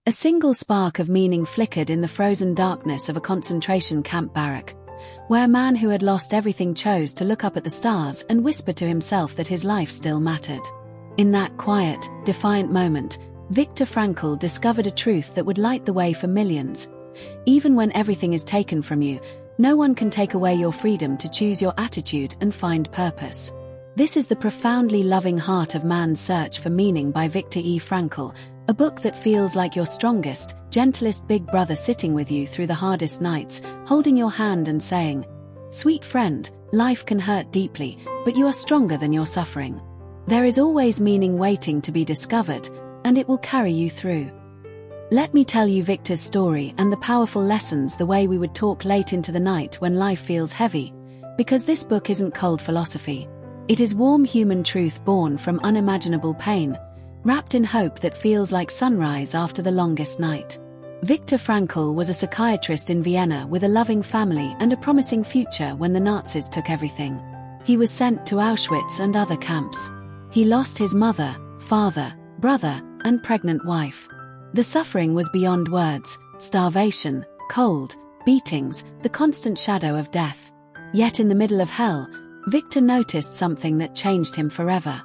A single spark of meaning flickered in the frozen darkness of a concentration camp barrack, where a man who had lost everything chose to look up at the stars and whisper to himself that his life still mattered. In that quiet, defiant moment, Viktor Frankl discovered a truth that would light the way for millions. Even when everything is taken from you, no one can take away your freedom to choose your attitude and find purpose. This is the profoundly loving heart of man's search for meaning by Viktor Frankl, a book that feels like your strongest, gentlest big brother sitting with you through the hardest nights, holding your hand and saying, "Sweet friend, life can hurt deeply, but you are stronger than your suffering. There is always meaning waiting to be discovered, and it will carry you through." Let me tell you Viktor's story and the powerful lessons the way we would talk late into the night when life feels heavy, because this book isn't cold philosophy. It is warm human truth born from unimaginable pain, wrapped in hope that feels like sunrise after the longest night. Viktor Frankl was a psychiatrist in Vienna with a loving family and a promising future when the Nazis took everything. He was sent to Auschwitz and other camps. He lost his mother, father, brother, and pregnant wife. The suffering was beyond words: starvation, cold, beatings, the constant shadow of death. Yet in the middle of hell, Viktor noticed something that changed him forever.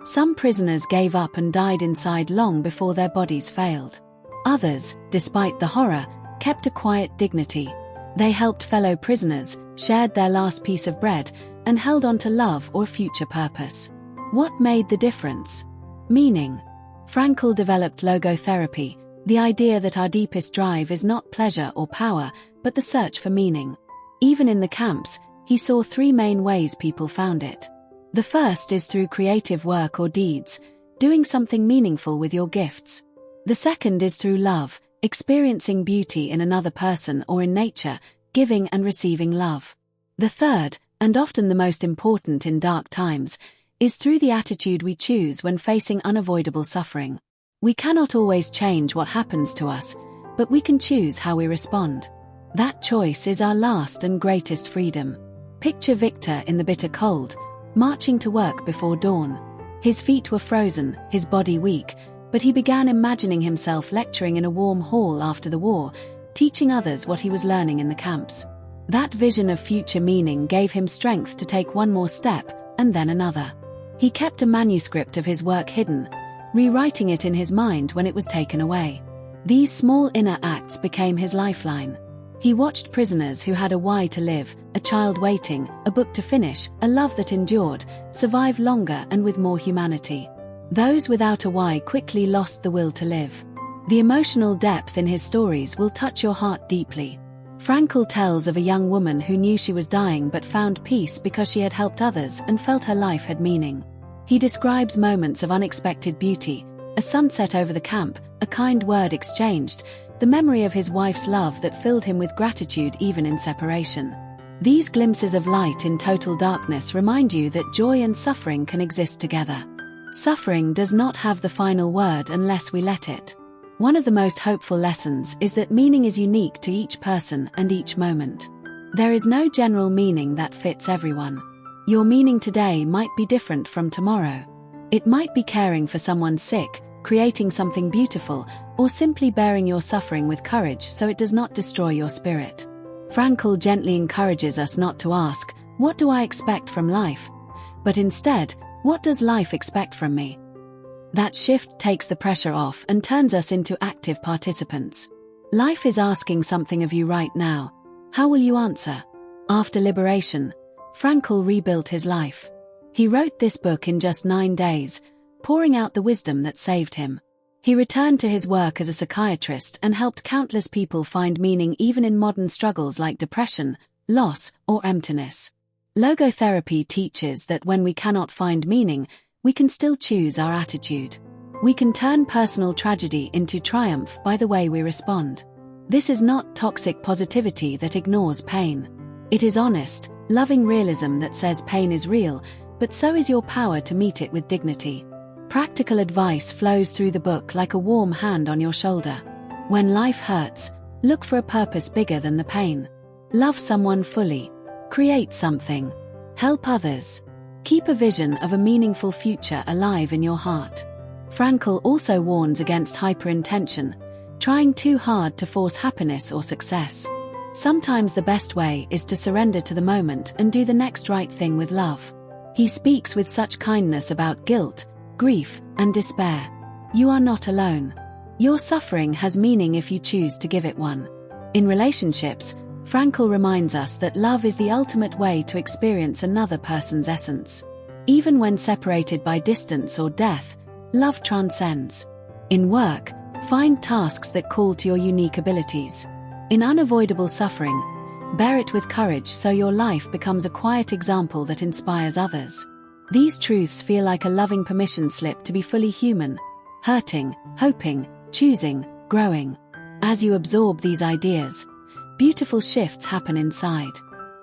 Some prisoners gave up and died inside long before their bodies failed. Others, despite the horror, kept a quiet dignity. They helped fellow prisoners, shared their last piece of bread, and held on to love or future purpose. What made the difference? Meaning. Frankl developed logotherapy, the idea that our deepest drive is not pleasure or power, but the search for meaning. Even in the camps, he saw three main ways people found it. The first is through creative work or deeds, doing something meaningful with your gifts. The second is through love, experiencing beauty in another person or in nature, giving and receiving love. The third, and often the most important in dark times, is through the attitude we choose when facing unavoidable suffering. We cannot always change what happens to us, but we can choose how we respond. That choice is our last and greatest freedom. Picture Viktor in the bitter cold, marching to work before dawn. His feet were frozen, his body weak, but he began imagining himself lecturing in a warm hall after the war, teaching others what he was learning in the camps. That vision of future meaning gave him strength to take one more step, and then another. He kept a manuscript of his work hidden, rewriting it in his mind when it was taken away. These small inner acts became his lifeline. He watched prisoners who had a why to live, a child waiting, a book to finish, a love that endured, survive longer and with more humanity. Those without a why quickly lost the will to live. The emotional depth in his stories will touch your heart deeply. Frankl tells of a young woman who knew she was dying but found peace because she had helped others and felt her life had meaning. He describes moments of unexpected beauty, a sunset over the camp, a kind word exchanged, the memory of his wife's love that filled him with gratitude even in separation. These glimpses of light in total darkness remind you that joy and suffering can exist together. Suffering does not have the final word unless we let it. One of the most hopeful lessons is that meaning is unique to each person and each moment. There is no general meaning that fits everyone. Your meaning today might be different from tomorrow. It might be caring for someone sick, creating something beautiful, or simply bearing your suffering with courage so it does not destroy your spirit. Frankl gently encourages us not to ask, "What do I expect from life?" but instead, "What does life expect from me?" That shift takes the pressure off and turns us into active participants. Life is asking something of you right now. How will you answer? After liberation, Frankl rebuilt his life. He wrote this book in just 9 days, pouring out the wisdom that saved him. He returned to his work as a psychiatrist and helped countless people find meaning even in modern struggles like depression, loss, or emptiness. Logotherapy teaches that when we cannot find meaning, we can still choose our attitude. We can turn personal tragedy into triumph by the way we respond. This is not toxic positivity that ignores pain. It is honest, loving realism that says pain is real, but so is your power to meet it with dignity. Practical advice flows through the book like a warm hand on your shoulder. When life hurts, look for a purpose bigger than the pain. Love someone fully. Create something. Help others. Keep a vision of a meaningful future alive in your heart. Frankl also warns against hyperintention, trying too hard to force happiness or success. Sometimes the best way is to surrender to the moment and do the next right thing with love. He speaks with such kindness about guilt, grief, and despair. You are not alone. Your suffering has meaning if you choose to give it one. In relationships, Frankl reminds us that love is the ultimate way to experience another person's essence. Even when separated by distance or death, love transcends. In work, find tasks that call to your unique abilities. In unavoidable suffering, bear it with courage so your life becomes a quiet example that inspires others. These truths feel like a loving permission slip to be fully human, hurting, hoping, choosing, growing. As you absorb these ideas, beautiful shifts happen inside.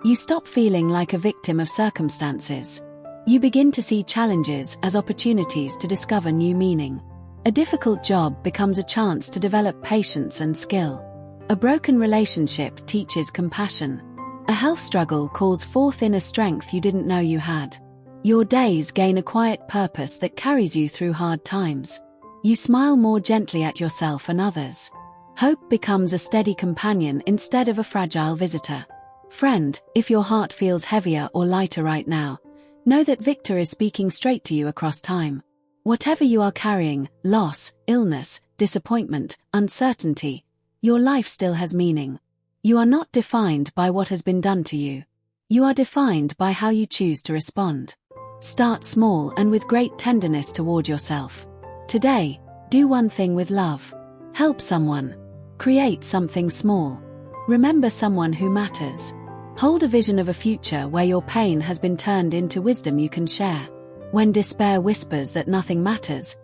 You stop feeling like a victim of circumstances. You begin to see challenges as opportunities to discover new meaning. A difficult job becomes a chance to develop patience and skill. A broken relationship teaches compassion. A health struggle calls forth inner strength you didn't know you had. Your days gain a quiet purpose that carries you through hard times. You smile more gently at yourself and others. Hope becomes a steady companion instead of a fragile visitor. Friend, if your heart feels heavier or lighter right now, know that Viktor is speaking straight to you across time. Whatever you are carrying, loss, illness, disappointment, uncertainty, your life still has meaning. You are not defined by what has been done to you. You are defined by how you choose to respond. Start small and with great tenderness toward yourself. Today, do one thing with love. Help someone. Create something small. Remember someone who matters. Hold a vision of a future where your pain has been turned into wisdom you can share. When despair whispers that nothing matters,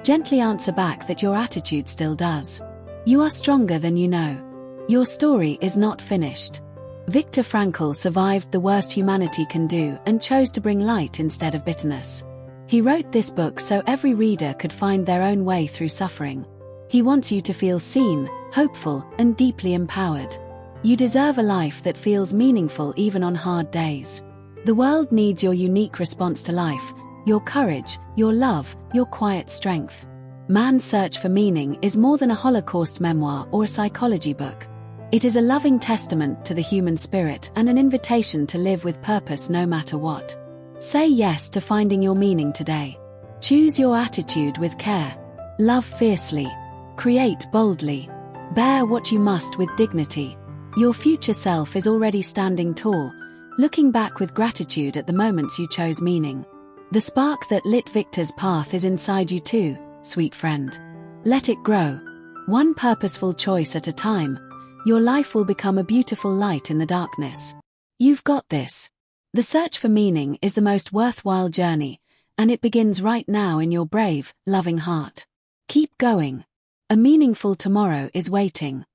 gently answer back that your attitude still does. You are stronger than you know. Your story is not finished. Viktor Frankl survived the worst humanity can do and chose to bring light instead of bitterness. He wrote this book so every reader could find their own way through suffering. He wants you to feel seen, hopeful, and deeply empowered. You deserve a life that feels meaningful even on hard days. The world needs your unique response to life, your courage, your love, your quiet strength. Man's Search for Meaning is more than a Holocaust memoir or a psychology book. It is a loving testament to the human spirit and an invitation to live with purpose no matter what. Say yes to finding your meaning today. Choose your attitude with care. Love fiercely. Create boldly. Bear what you must with dignity. Your future self is already standing tall, looking back with gratitude at the moments you chose meaning. The spark that lit Viktor's path is inside you too, sweet friend. Let it grow. One purposeful choice at a time, your life will become a beautiful light in the darkness. You've got this. The search for meaning is the most worthwhile journey, and it begins right now in your brave, loving heart. Keep going. A meaningful tomorrow is waiting.